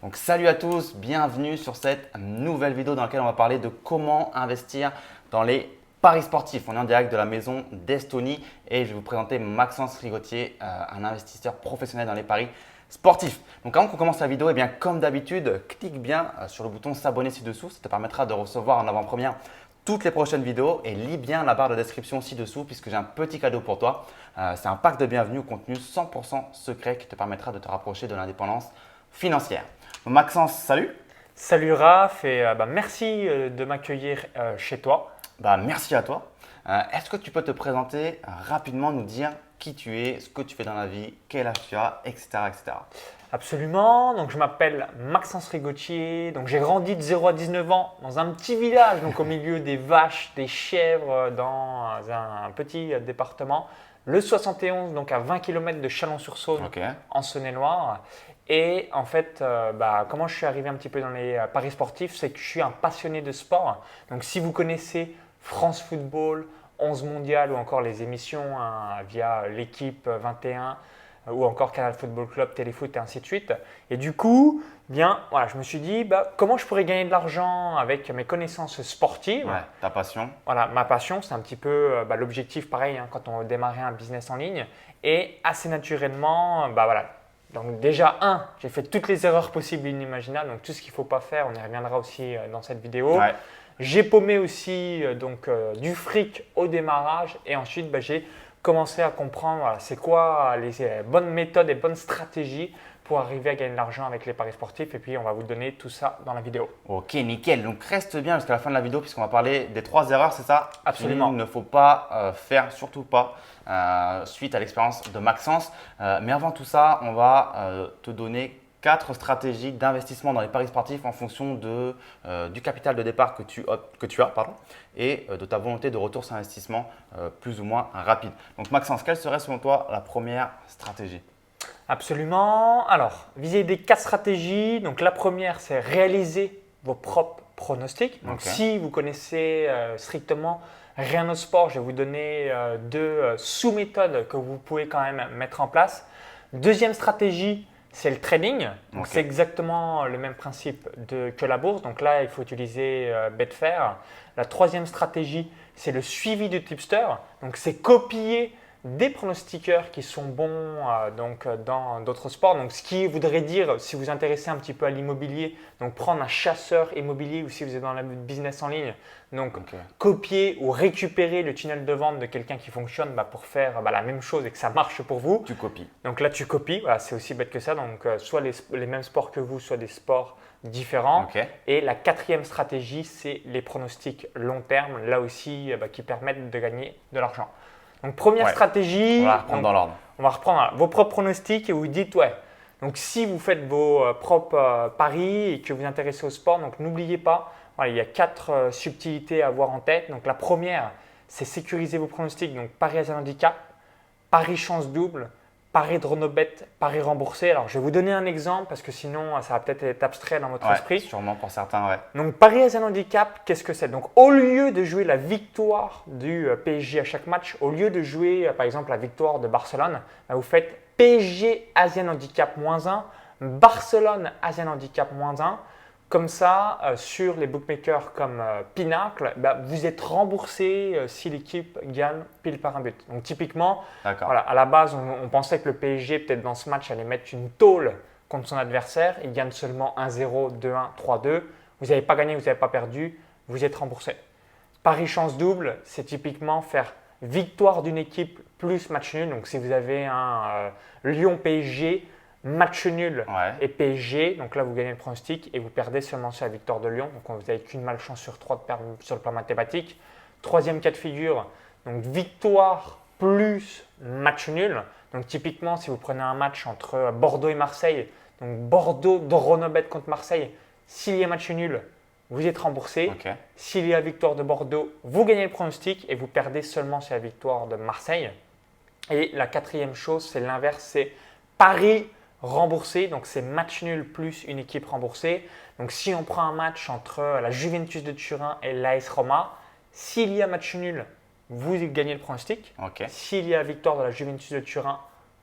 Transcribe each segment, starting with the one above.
Donc salut à tous, bienvenue sur cette nouvelle vidéo dans laquelle on va parler de comment investir dans les paris sportifs. On est en direct de la maison d'Estonie et je vais vous présenter Maxence Rigotier, un investisseur professionnel dans les paris sportifs. Donc avant qu'on commence la vidéo, comme d'habitude, clique bien sur le bouton s'abonner ci-dessous. Ça te permettra de recevoir en avant-première toutes les prochaines vidéos et lis bien la barre de description ci-dessous puisque j'ai un petit cadeau pour toi. C'est un pack de bienvenue au contenu 100% secret qui te permettra de te rapprocher de l'indépendance financière. Donc, Maxence, salut. Salut Raph et merci de m'accueillir chez toi. Merci à toi. Est-ce que tu peux te présenter rapidement, nous dire qui tu es, ce que tu fais dans la vie, quel âge tu as, etc. etc. Absolument, donc je m'appelle Maxence Rigotier, donc j'ai grandi de 0 à 19 ans dans un petit village, donc au milieu des vaches, des chèvres, dans un petit département, le 71, donc à 20 km de Chalon-sur-Saône, en Saône-et-Loire. Et en fait, comment je suis arrivé un petit peu dans les paris sportifs, c'est que je suis un passionné de sport. Donc si vous connaissez France Football, 11 Mondial ou encore les émissions via l'équipe 21 ou encore Canal Football Club, Téléfoot et ainsi de suite. Et du coup, je me suis dit comment je pourrais gagner de l'argent avec mes connaissances sportives. Ouais, ta passion. Voilà, ma passion, c'est un petit peu l'objectif pareil quand on démarrait un business en ligne. Et assez naturellement, Donc déjà, j'ai fait toutes les erreurs possibles et inimaginables, donc tout ce qu'il ne faut pas faire, on y reviendra aussi dans cette vidéo. Ouais. J'ai paumé aussi du fric au démarrage et ensuite j'ai commencé à comprendre c'est quoi les bonnes méthodes et bonnes stratégies pour arriver à gagner de l'argent avec les paris sportifs et puis on va vous donner tout ça dans la vidéo. Ok, nickel. Donc reste bien jusqu'à la fin de la vidéo puisqu'on va parler des 3 erreurs, c'est ça? Absolument. Il ne faut pas faire, surtout pas, suite à l'expérience de Maxence. Mais avant tout ça, on va te donner 4 stratégies d'investissement dans les paris sportifs en fonction du capital de départ que tu as et de ta volonté de retour sur investissement plus ou moins rapide. Donc Maxence, quelle serait selon toi la première stratégie? Absolument. Alors, visez des 4 stratégies. Donc, la première, c'est réaliser vos propres pronostics. Donc, si vous connaissez strictement rien au sport, je vais vous donner 2 sous-méthodes que vous pouvez quand même mettre en place. Deuxième stratégie, c'est le trading. Donc, c'est exactement le même principe que la bourse. Donc là, il faut utiliser Betfair. La troisième stratégie, c'est le suivi du tipster. Donc, c'est copier des pronostiqueurs qui sont bons dans d'autres sports. Donc, ce qui voudrait dire, si vous vous intéressez un petit peu à l'immobilier, donc prendre un chasseur immobilier ou si vous êtes dans le business en ligne, donc copier ou récupérer le tunnel de vente de quelqu'un qui fonctionne pour faire la même chose et que ça marche pour vous. Tu copies. Donc là, tu copies. Voilà, c'est aussi bête que ça. Donc, soit les mêmes sports que vous, soit des sports différents. Et la quatrième stratégie, c'est les pronostics long terme, là aussi, qui permettent de gagner de l'argent. Donc, première stratégie, on va reprendre dans l'ordre. On va reprendre vos propres pronostics et vous dites Donc, si vous faites vos propres paris et que vous vous intéressez au sport, donc n'oubliez pas, il y a 4 subtilités à avoir en tête. Donc, la première, c'est sécuriser vos pronostics. Donc, pari à handicap, pari chance double, pari dronobet, pari remboursé. Alors, je vais vous donner un exemple parce que sinon, ça va peut-être être abstrait dans votre esprit. Sûrement pour certains, Donc, pari à handicap, qu'est-ce que c'est? Donc, au lieu de jouer la victoire du PSG à chaque match, au lieu de jouer par exemple la victoire de Barcelone, vous faites PSG Asian Handicap -1, Barcelone Asian Handicap -1. Comme ça, sur les bookmakers comme Pinacle, vous êtes remboursé si l'équipe gagne pile par un but. Donc typiquement, à la base, on pensait que le PSG, peut-être dans ce match, allait mettre une tôle contre son adversaire. Il gagne seulement 1-0, 2-1, 3-2. Vous n'avez pas gagné, vous n'avez pas perdu, vous êtes remboursé. Pari chance double, c'est typiquement faire victoire d'une équipe plus match nul. Donc si vous avez un Lyon-PSG, match nul et PSG, donc là vous gagnez le pronostic et vous perdez seulement sur la victoire de Lyon, donc vous n'avez qu'une malchance sur 3 de perdre sur le plan mathématique. Troisième cas de figure, donc victoire plus match nul. Donc typiquement si vous prenez un match entre Bordeaux et Marseille, donc Bordeaux Dronobet contre Marseille, s'il y a match nul, vous êtes remboursé. S'il y a victoire de Bordeaux, vous gagnez le pronostic et vous perdez seulement sur la victoire de Marseille. Et la quatrième chose, c'est l'inverse, c'est pari remboursé, donc c'est match nul plus une équipe remboursée. Donc si on prend un match entre la Juventus de Turin et l'AS Roma, s'il y a match nul, vous gagnez le pronostic. S'il y a victoire de la Juventus de Turin,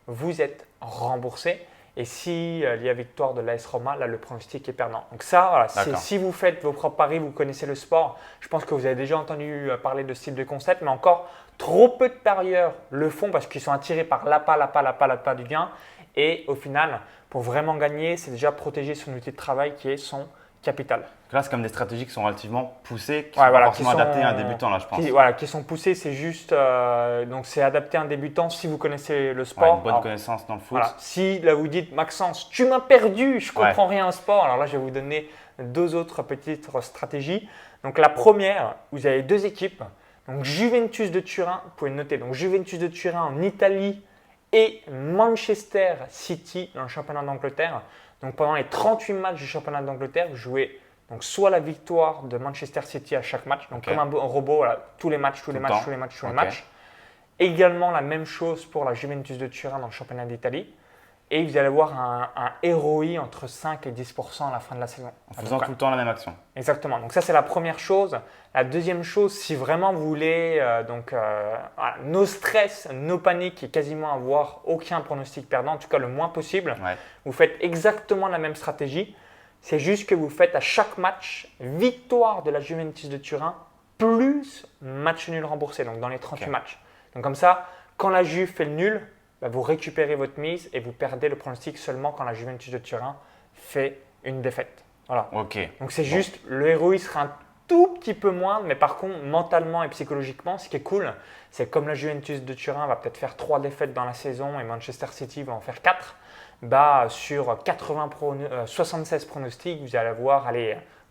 vous êtes remboursé. Et si il y a victoire de l'AS Roma, là, le pronostic est perdant. Donc ça, voilà, si vous faites vos propres paris, vous connaissez le sport, je pense que vous avez déjà entendu parler de ce type de concept, mais encore trop peu de parieurs le font parce qu'ils sont attirés par l'appât du gain. Et au final, pour vraiment gagner, c'est déjà protéger son outil de travail qui est son capital. Là, c'est comme des stratégies qui sont relativement poussées, qui sont pas forcément adaptées à un débutant, là, je pense. Qui sont poussées, c'est juste, donc c'est adapté à un débutant si vous connaissez le sport. Une bonne connaissance dans le foot. Si là vous dites, Maxence, tu m'as perdu, je ne comprends rien au sport, alors là, je vais vous donner 2 autres petites stratégies. Donc la première, vous avez 2 équipes. Donc Juventus de Turin, vous pouvez noter, donc Juventus de Turin en Italie et Manchester City dans le championnat d'Angleterre. Donc pendant les 38 matchs du championnat d'Angleterre, vous jouez donc soit la victoire de Manchester City à chaque match, donc comme un robot, voilà, tous les matchs. Également la même chose pour la Juventus de Turin dans le championnat d'Italie. Et vous allez avoir un ROI entre 5 et 10% à la fin de la saison. En faisant tout le temps la même action. Exactement. Donc ça, c'est la première chose. La deuxième chose, si vraiment vous voulez no stress, no panique et quasiment avoir aucun pronostic perdant, en tout cas le moins possible, vous faites exactement la même stratégie. C'est juste que vous faites à chaque match victoire de la Juventus de Turin plus match nul remboursé, donc dans les 38 matchs. Donc comme ça, quand la Juve fait le nul, vous récupérez votre mise et vous perdez le pronostic seulement quand la Juventus de Turin fait une défaite. Voilà. Donc c'est juste, le ROI sera un tout petit peu moindre, mais par contre, mentalement et psychologiquement, ce qui est cool, c'est comme la Juventus de Turin va peut-être faire 3 défaites dans la saison et Manchester City va en faire 4, sur 76 pronostics, vous allez avoir,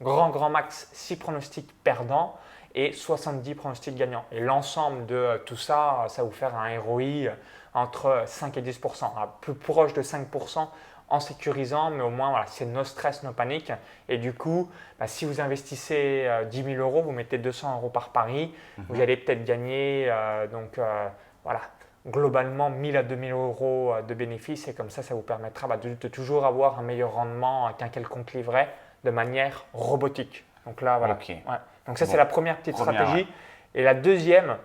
grand max 6 pronostics perdants et 70 pronostics gagnants. Et l'ensemble de tout ça, ça va vous faire un ROI entre 5 et 10%, plus proche de 5% en sécurisant, mais au moins c'est no stress, no panique. Et du coup, si vous investissez 10 000 euros, vous mettez 200 euros par pari, vous allez peut-être gagner globalement 1 000 à 2 000 euros de bénéfices. Et comme ça, ça vous permettra de toujours avoir un meilleur rendement qu'un quelconque livret de manière robotique. Donc là, voilà. Donc ça, c'est la première petite stratégie. Et la deuxième,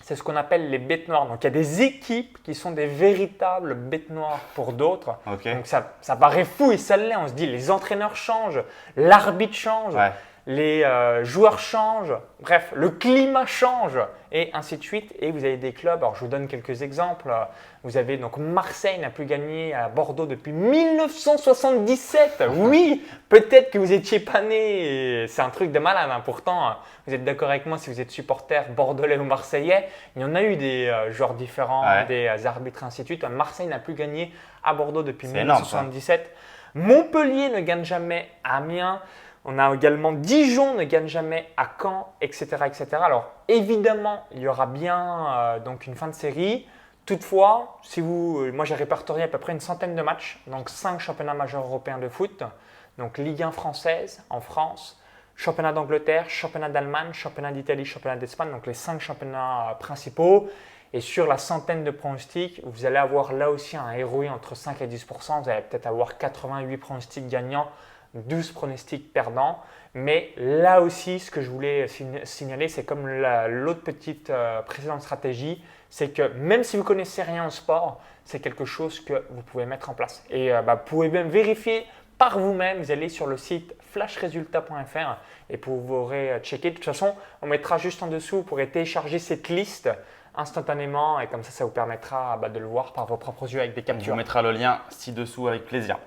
c'est ce qu'on appelle les bêtes noires. Donc, il y a des équipes qui sont des véritables bêtes noires pour d'autres. Donc, ça paraît fou et ça l'est. On se dit, les entraîneurs changent, l'arbitre change, les joueurs changent, bref, le climat change et ainsi de suite. Et vous avez des clubs, alors je vous donne quelques exemples. Vous avez donc Marseille n'a plus gagné à Bordeaux depuis 1977. Oui, peut-être que vous n'étiez pas né, c'est un truc de malade. Pourtant, vous êtes d'accord avec moi si vous êtes supporter bordelais ou marseillais. Il y en a eu des joueurs différents, des arbitres, ainsi de suite. Marseille n'a plus gagné à Bordeaux depuis 1977. Montpellier ne gagne jamais à Amiens. On a également Dijon ne gagne jamais à Caen, etc., etc. Alors évidemment, il y aura bien donc une fin de série. Toutefois, moi j'ai répertorié à peu près une centaine de matchs, donc 5 championnats majeurs européens de foot, donc Ligue 1 française en France, championnat d'Angleterre, championnat d'Allemagne, championnat d'Italie, championnat d'Espagne, donc les 5 championnats principaux. Et sur la centaine de pronostics, vous allez avoir là aussi un ROI entre 5 et 10%. Vous allez peut-être avoir 88 pronostics gagnants, 12 pronostics perdants. Mais là aussi, ce que je voulais signaler, c'est comme l'autre petite précédente stratégie, c'est que même si vous ne connaissez rien au sport, c'est quelque chose que vous pouvez mettre en place. Et vous pouvez même vérifier par vous-même. Vous allez sur le site flashresultat.fr et vous pourrez checker. De toute façon, on mettra juste en dessous, vous pourrez télécharger cette liste instantanément et comme ça vous permettra de le voir par vos propres yeux avec des captures. On vous mettra le lien ci-dessous avec plaisir.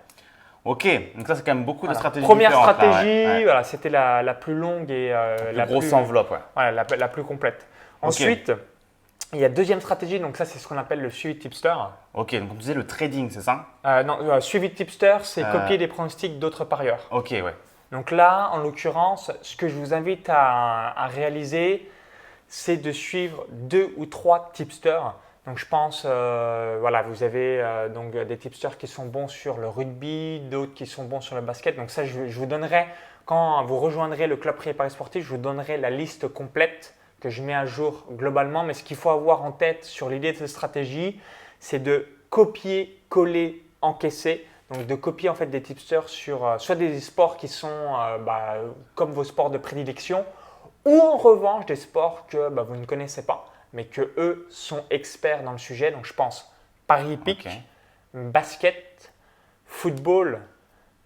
Ok, donc ça c'est quand même beaucoup de stratégies Première différentes. Stratégie, c'était la plus longue et la grosse enveloppe. La plus complète. Ensuite, il y a deuxième stratégie, donc ça c'est ce qu'on appelle le suivi tipster. Ok, donc on disait le trading, c'est ça? Non, suivi tipster, c'est copier les pronostics d'autres parieurs. Ok, ouais. Donc là, en l'occurrence, ce que je vous invite à réaliser, c'est de suivre 2 ou 3 tipsters. Donc je pense, vous avez donc des tipsters qui sont bons sur le rugby, d'autres qui sont bons sur le basket. Donc ça, je vous donnerai, quand vous rejoindrez le club Prier Paris Sportif, je vous donnerai la liste complète que je mets à jour globalement. Mais ce qu'il faut avoir en tête sur l'idée de cette stratégie, c'est de copier, coller, encaisser. Donc de copier en fait des tipsters sur soit des sports qui sont comme vos sports de prédilection, ou en revanche des sports que vous ne connaissez pas, mais que eux sont experts dans le sujet. Donc je pense paris hippique, basket, football,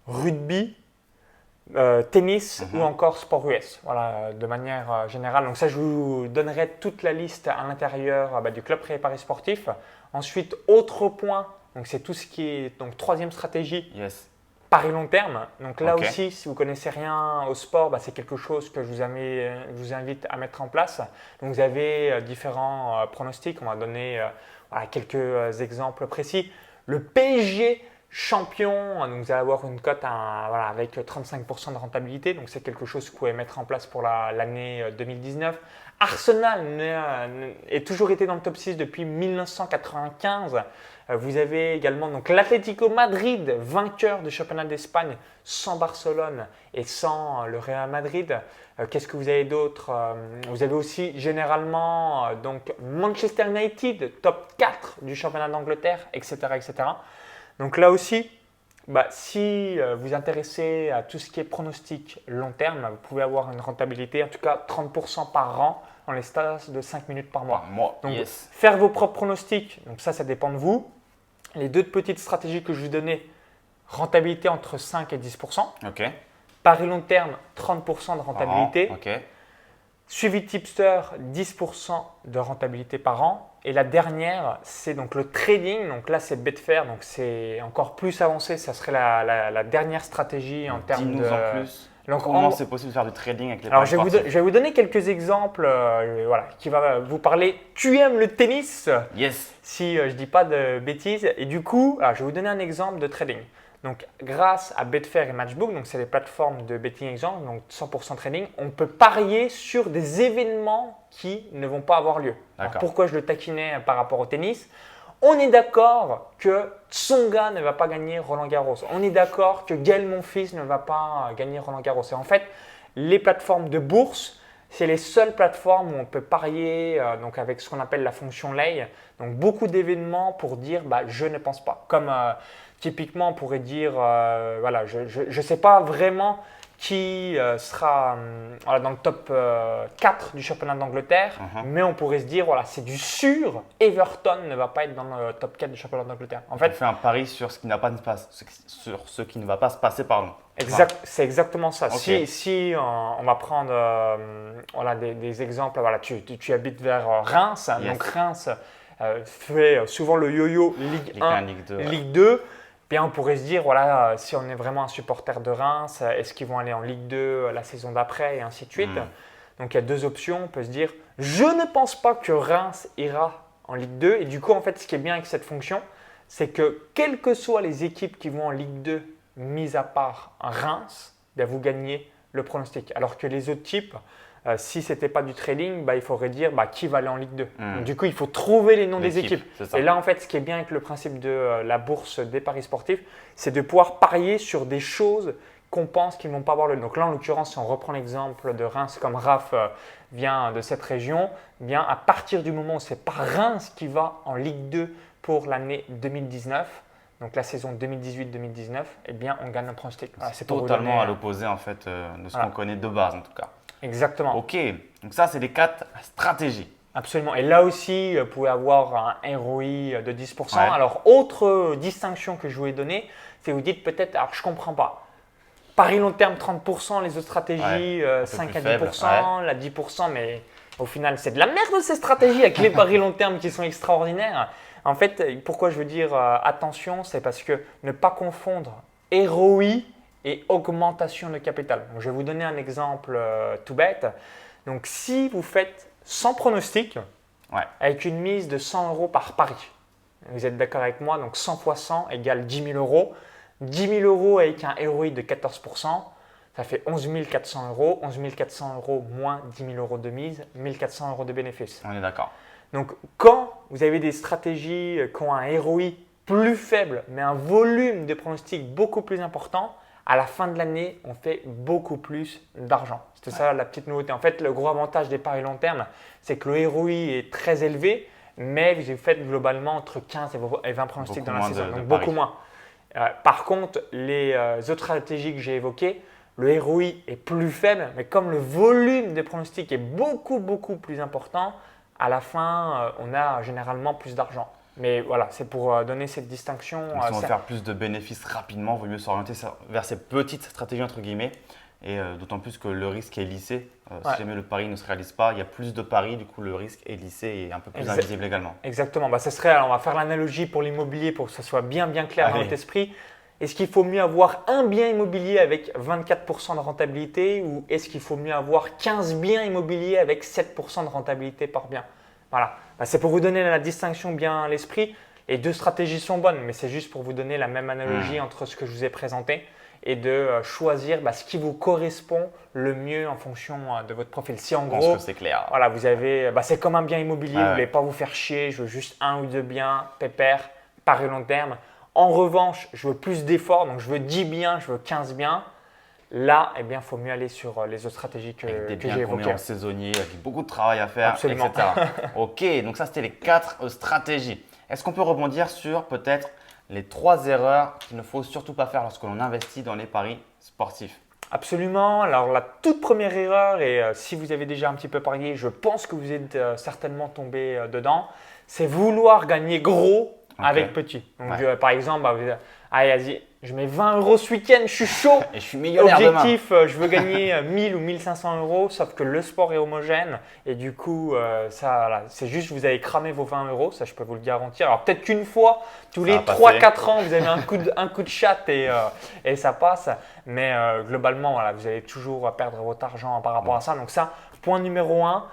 rugby, tennis ou encore sport US, voilà, de manière générale. Donc ça, je vous donnerai toute la liste à l'intérieur du club Pré Paris Sportif. Ensuite, autre point, donc c'est tout ce qui est donc troisième stratégie, Yes. Paris long terme. Donc là Ok. aussi, si vous connaissez rien au sport, c'est quelque chose que je vous invite à mettre en place. Donc vous avez différents pronostics. On va donner quelques exemples précis. Le PSG champion, donc vous allez avoir une cote avec 35% de rentabilité, donc c'est quelque chose que vous pouvez mettre en place pour l'année 2019. Arsenal est toujours été dans le top 6 depuis 1995. Vous avez également donc l'Atlético Madrid, vainqueur du championnat d'Espagne sans Barcelone et sans le Real Madrid. Qu'est-ce que vous avez d'autre? Vous avez aussi généralement donc Manchester United, top 4 du championnat d'Angleterre, etc., etc. Donc là aussi, si vous intéressez à tout ce qui est pronostic long terme, vous pouvez avoir une rentabilité, en tout cas 30% par an en l'espace de 5 minutes par mois. Donc yes. faire vos propres pronostics, donc ça dépend de vous. Les deux petites stratégies que je vous donnais, rentabilité entre 5 et 10%. Ok. Paris long terme, 30% de rentabilité. Ok. Suivi tipster, 10% de rentabilité par an. Et la dernière, c'est donc le trading. Donc là, c'est Betfair. Donc c'est encore plus avancé. Ça serait la dernière stratégie en termes de… Dis-nous en plus. Donc, Comment c'est possible de faire du trading avec les Alors, paris je sportifs? vais vous donner quelques exemples qui va vous parler. Tu aimes le tennis? Yes. Si je ne dis pas de bêtises. Et du coup, je vais vous donner un exemple de trading. Donc, grâce à Betfair et Matchbook, donc c'est des plateformes de betting exemple, donc 100% trading, on peut parier sur des événements qui ne vont pas avoir lieu. Alors, pourquoi je le taquinais par rapport au tennis? On est d'accord que Tsonga ne va pas gagner Roland Garros. On est d'accord que Gaël Monfils ne va pas gagner Roland Garros. Et en fait, les plateformes de bourse, c'est les seules plateformes où on peut parier donc avec ce qu'on appelle la fonction lay. Donc beaucoup d'événements pour dire je ne pense pas. Comme typiquement on pourrait dire je ne sais pas vraiment qui sera dans le top 4 du championnat d'Angleterre, mais on pourrait se dire c'est du sûr, Everton ne va pas être dans le top 4 du championnat d'Angleterre. En fait, on fait un pari sur ce qui n'a pas de sur ce qui ne va pas se passer, pardon. C'est exactement ça. Okay. Si on va prendre des exemples, tu habites vers Reims, Yes. donc Reims fait souvent le yo-yo Ligue 1, Ligue 2. Bien, on pourrait se dire, si on est vraiment un supporter de Reims, est-ce qu'ils vont aller en Ligue 2 la saison d'après et ainsi de suite. Donc, il y a deux options. On peut se dire, je ne pense pas que Reims ira en Ligue 2. Et du coup, en fait, ce qui est bien avec cette fonction, c'est que quelles que soient les équipes qui vont en Ligue 2, mis à part Reims, vous gagnez le pronostic. Alors que les autres types, si ce n'était pas du trading, il faudrait dire qui va aller en Ligue 2. Donc, du coup, il faut trouver les noms des équipes. Et là, en fait, ce qui est bien avec le principe de la bourse des paris sportifs, c'est de pouvoir parier sur des choses qu'on pense qu'ils ne vont pas avoir lieu. Donc là, en l'occurrence, si on reprend l'exemple de Reims, comme Raph vient de cette région, bien à partir du moment où ce n'est pas Reims qui va en Ligue 2 pour l'année 2019, donc la saison 2018-2019, on gagne un pronostic. C'est totalement à l'opposé en fait de ce qu'on connaît de base en tout cas. Exactement. Ok, donc ça c'est les 4 stratégies. Absolument. Et là aussi, vous pouvez avoir un ROI de 10%. Alors, autre distinction que je vous ai donnée, c'est que vous dites peut-être, alors je ne comprends pas. Paris long terme 30%, les autres stratégies 5 à 10%, la 10%, mais au final, c'est de la merde ces stratégies avec les paris long terme qui sont extraordinaires. En fait, pourquoi je veux dire attention, c'est parce que ne pas confondre ROI et augmentation de capital. Donc, je vais vous donner un exemple tout bête. Donc, si vous faites 100 pronostics avec une mise de 100 € par pari, vous êtes d'accord avec moi, donc 100 fois 100 égale 10 000 €. 10 000 € avec un ROI de 14%, ça fait 11 400 €. 11 400 € moins 10 000 € de mise, 1 400 € de bénéfice. On est d'accord. Donc, quand vous avez des stratégies qui ont un ROI plus faible, mais un volume de pronostics beaucoup plus important, à la fin de l'année, on fait beaucoup plus d'argent. C'était ça la petite nouveauté. En fait, le gros avantage des paris long terme, c'est que le ROI est très élevé, mais vous faites globalement entre 15 et 20 pronostics dans la saison, donc beaucoup moins. Par contre, les autres stratégies que j'ai évoquées, le ROI est plus faible, mais comme le volume des pronostics est beaucoup plus important, à la fin, on a généralement plus d'argent. Mais voilà, c'est pour donner cette distinction. Donc, si on veut faire plus de bénéfices rapidement, il vaut mieux s'orienter vers ces petites stratégies entre guillemets. Et d'autant plus que le risque est lissé. Si jamais le pari ne se réalise pas, il y a plus de paris, du coup le risque est lissé et un peu plus invisible également. Exactement. Bah, alors, on va faire l'analogie pour l'immobilier pour que ça soit bien clair dans notre esprit. Est-ce qu'il faut mieux avoir un bien immobilier avec 24% de rentabilité ou est-ce qu'il faut mieux avoir 15 biens immobiliers avec 7% de rentabilité par bien? Voilà. Bah, c'est pour vous donner la distinction bien à l'esprit. Les deux stratégies sont bonnes, mais c'est juste pour vous donner la même analogie entre ce que je vous ai présenté et de choisir ce qui vous correspond le mieux en fonction de votre profil. Si en gros, je pense que c'est clair. Voilà, vous avez, c'est comme un bien immobilier, vous ne voulez pas vous faire chier, je veux juste un ou deux biens, pépère, pari long terme. En revanche, je veux plus d'efforts, donc je veux 10 biens, je veux 15 biens. Là, eh bien, il faut mieux aller sur les autres stratégies que j'ai évoquées. En saisonnier, avec beaucoup de travail à faire, Absolument. etc. Ok, donc ça, c'était les 4 stratégies. Est-ce qu'on peut rebondir sur peut-être les 3 erreurs qu'il ne faut surtout pas faire lorsque l'on investit dans les paris sportifs? Absolument. Alors, la toute première erreur, et si vous avez déjà un petit peu parié, je pense que vous êtes certainement tombé dedans, c'est vouloir gagner gros avec petit. Donc, par exemple, allez, vas-y, je mets 20 € ce week-end, je suis chaud. Et je suis millionnaire demain. Objectif, je veux gagner 1000 ou 1500 €, sauf que le sport est homogène. Et du coup, c'est juste vous allez cramer vos 20 €, ça je peux vous le garantir. Alors peut-être qu'une fois, tous les 3-4 ans, vous avez un coup de chatte et ça passe. Mais globalement, voilà, vous allez toujours perdre votre argent par rapport à ça. Donc ça, point numéro 1,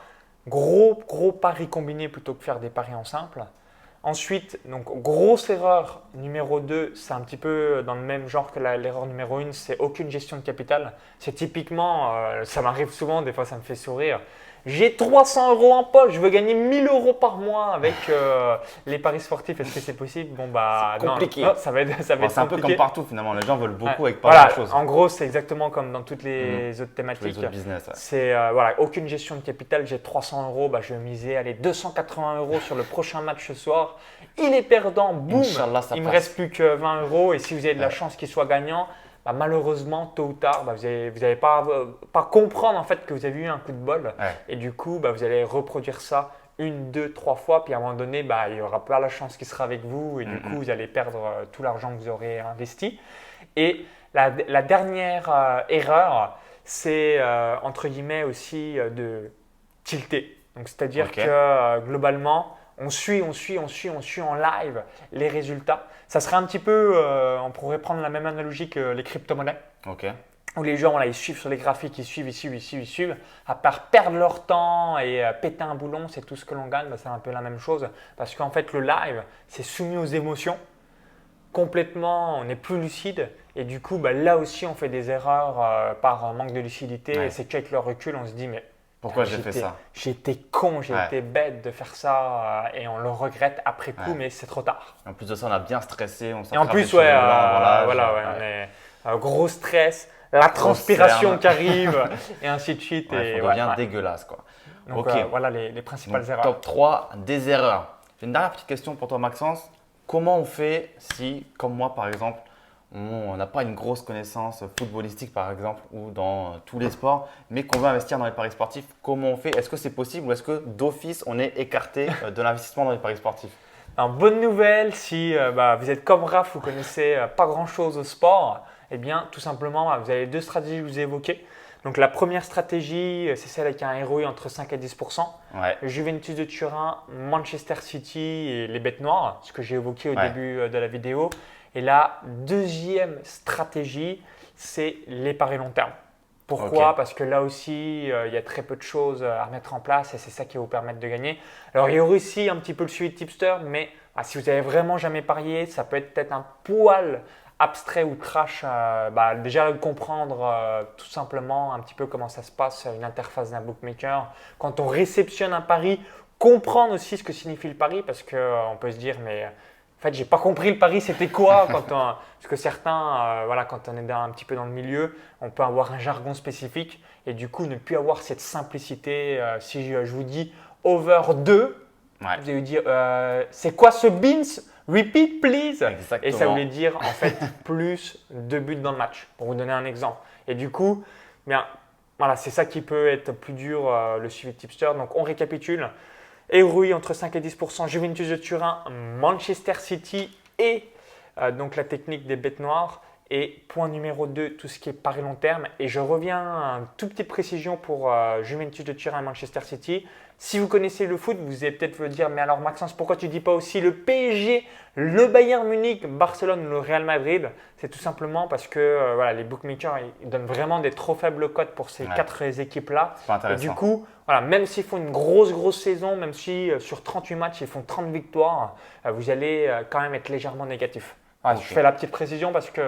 gros pari combiné plutôt que faire des paris en simple. Ensuite, donc grosse erreur numéro 2, c'est un petit peu dans le même genre que l'erreur numéro 1, c'est aucune gestion de capital. C'est typiquement, ça m'arrive souvent, des fois ça me fait sourire. J'ai 300 € en poche, je veux gagner 1000 € par mois avec les paris sportifs. Est-ce que c'est possible? Bon, c'est compliqué. Non, ça va être c'est compliqué. un peu comme partout finalement, les gens veulent beaucoup avec pas voilà, grand-chose. En gros, c'est exactement comme dans toutes les autres thématiques. Les autres business. C'est aucune gestion de capital. J'ai 300 €, je vais miser 280 € sur le prochain match ce soir. Il est perdant, boum, il ne me reste plus que 20 € et si vous avez de la chance qu'il soit gagnant, malheureusement, tôt ou tard, vous n'allez pas comprendre en fait que vous avez eu un coup de bol et du coup, vous allez reproduire ça 1, 2, 3 fois, puis à un moment donné, il n'y aura pas la chance qui sera avec vous et du coup, vous allez perdre tout l'argent que vous aurez investi. Et la dernière erreur, c'est entre guillemets aussi de tilter. Donc, c'est-à-dire que globalement, on suit en live les résultats. Ça serait un petit peu, on pourrait prendre la même analogie que les crypto-monnaies. Où les gens, ils suivent sur les graphiques, ils suivent. À part perdre leur temps et péter un boulon, c'est tout ce que l'on gagne. C'est un peu la même chose. Parce qu'en fait, le live, c'est soumis aux émotions. Complètement, on n'est plus lucide. Et du coup, là aussi, on fait des erreurs par manque de lucidité. Et c'est qu'avec le recul, on se dit, mais pourquoi j'ai fait ça? J'étais con, j'ai été bête de faire ça et on le regrette après coup, mais c'est trop tard. En plus de ça, on a bien stressé. Et en plus, on est gros stress, la transpiration qui arrive et ainsi de suite. Et on devient dégueulasse, quoi. Donc voilà les principales erreurs. Top 3 des erreurs. J'ai une dernière petite question pour toi, Maxence. Comment on fait si, comme moi par exemple, on n'a pas une grosse connaissance footballistique par exemple ou dans tous les sports, mais qu'on veut investir dans les paris sportifs? Comment on fait? Est-ce que c'est possible ou est-ce que d'office on est écarté de l'investissement dans les paris sportifs? Alors, bonne nouvelle, si vous êtes comme Raph, vous connaissez pas grand-chose au sport, eh bien tout simplement vous avez 2 stratégies que je vous ai évoquées. Donc la première stratégie, c'est celle avec un ROI entre 5 et 10%. Juventus de Turin, Manchester City et les bêtes noires, ce que j'ai évoqué au début de la vidéo. Et la deuxième stratégie, c'est les paris long terme. Pourquoi? Parce que là aussi, il y a très peu de choses à mettre en place et c'est ça qui va vous permettre de gagner. Alors, il y aurait aussi un petit peu le suivi de tipster, mais si vous n'avez vraiment jamais parié, ça peut être peut-être un poil abstrait ou trash. Déjà, comprendre tout simplement un petit peu comment ça se passe, une interface d'un bookmaker. Quand on réceptionne un pari, comprendre aussi ce que signifie le pari parce qu'on peut se dire, mais en fait, j'ai pas compris le pari, c'était quoi parce que certains, quand on est un petit peu dans le milieu, on peut avoir un jargon spécifique et du coup ne plus avoir cette simplicité. Si je vous dis over 2, vous allez dire c'est quoi ce beans? Repeat please. Exactement. Et ça voulait dire en fait plus 2 buts dans le match, pour vous donner un exemple. Et du coup, c'est ça qui peut être plus dur, le suivi de tipster. Donc on récapitule. ROI entre 5 et 10%, Juventus de Turin, Manchester City et donc la technique des bêtes noires. Et point numéro 2, tout ce qui est pari long terme. Et je reviens à une toute petite précision pour Juventus de Turin et Manchester City. Si vous connaissez le foot, vous allez peut-être vous dire, mais alors Maxence, pourquoi tu ne dis pas aussi le PSG, le Bayern Munich, Barcelone, le Real Madrid? C'est tout simplement parce que voilà, les bookmakers ils donnent vraiment des trop faibles cotes pour ces 4 équipes-là. C'est pas intéressant. Et du coup, voilà, même s'ils font une grosse saison, même si sur 38 matchs, ils font 30 victoires, vous allez quand même être légèrement négatif. Okay. Je fais la petite précision parce que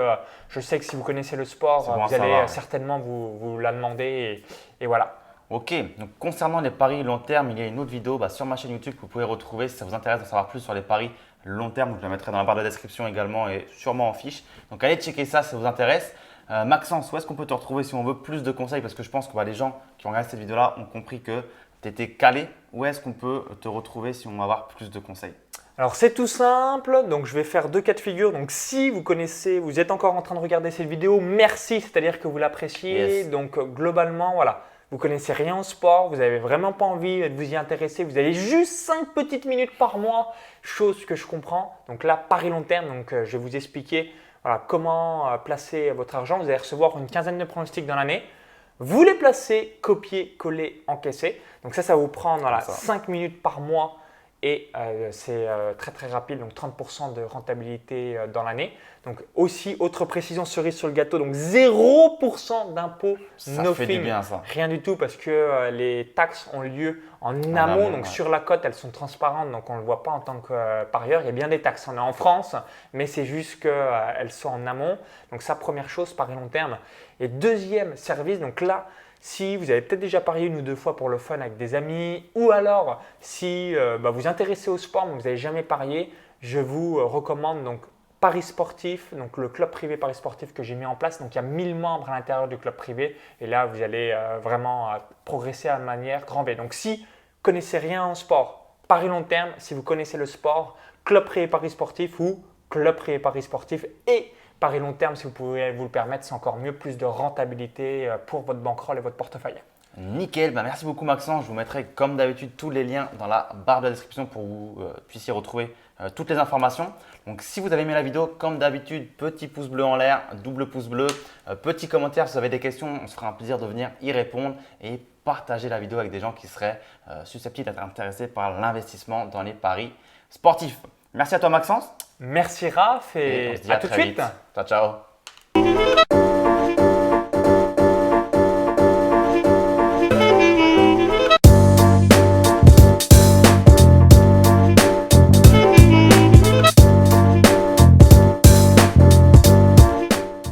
je sais que si vous connaissez le sport, bon vous allez certainement vous la demander et voilà. Ok, donc concernant les paris long terme, il y a une autre vidéo sur ma chaîne YouTube que vous pouvez retrouver si ça vous intéresse d'en savoir plus sur les paris long terme. Donc, je la mettrai dans la barre de description également et sûrement en fiche. Donc allez checker ça si ça vous intéresse. Maxence, où est-ce qu'on peut te retrouver si on veut plus de conseils? Parce que je pense que les gens qui ont regardé cette vidéo-là ont compris que tu étais calé. Où est-ce qu'on peut te retrouver si on veut avoir plus de conseils? Alors c'est tout simple, donc je vais faire 2 cas de figure. Donc si vous connaissez, vous êtes encore en train de regarder cette vidéo, merci, c'est-à-dire que vous l'appréciez. Yes. Donc globalement, voilà, vous connaissez rien au sport, vous n'avez vraiment pas envie de vous y intéresser, vous avez juste 5 petites minutes par mois, chose que je comprends. Donc là, pari long terme, donc je vais vous expliquer voilà, comment placer votre argent. Vous allez recevoir une quinzaine de pronostics dans l'année. Vous les placez, copier, coller, encaisser. Donc ça va vous prendre voilà, 5 minutes par mois. Et c'est très rapide, donc 30% de rentabilité dans l'année. Donc aussi, autre précision, cerise sur le gâteau, donc 0% d'impôt no fait fee. du bien, ça. Rien du tout parce que les taxes ont lieu en amont, donc sur la cote, elles sont transparentes, donc on ne le voit pas en tant que parieur. Il y a bien des taxes, on est en France, mais c'est juste qu'elles sont en amont. Donc ça, première chose, pari long terme. Et deuxième service, donc là, si vous avez peut-être déjà parié 1 ou 2 fois pour le fun avec des amis, ou alors si vous intéressez au sport mais vous n'avez jamais parié, je vous recommande donc Paris Sportif, donc le club privé Paris Sportif que j'ai mis en place. Donc il y a 1000 membres à l'intérieur du club privé et là vous allez vraiment progresser à manière grand V. Donc si vous ne connaissez rien en sport, pari long terme, si vous connaissez le sport, club privé Paris Sportif ou club privé Paris Sportif et pari long terme, si vous pouvez vous le permettre, c'est encore mieux, plus de rentabilité pour votre bankroll et votre portefeuille. Nickel, merci beaucoup Maxence. Je vous mettrai comme d'habitude tous les liens dans la barre de la description pour que vous puissiez retrouver toutes les informations. Donc si vous avez aimé la vidéo, comme d'habitude, petit pouce bleu en l'air, double pouce bleu, petit commentaire si vous avez des questions, on se fera un plaisir de venir y répondre et partager la vidéo avec des gens qui seraient susceptibles d'être intéressés par l'investissement dans les paris sportifs. Merci à toi Maxence. Merci Raph et on se dit à tout de suite. Ciao, ciao.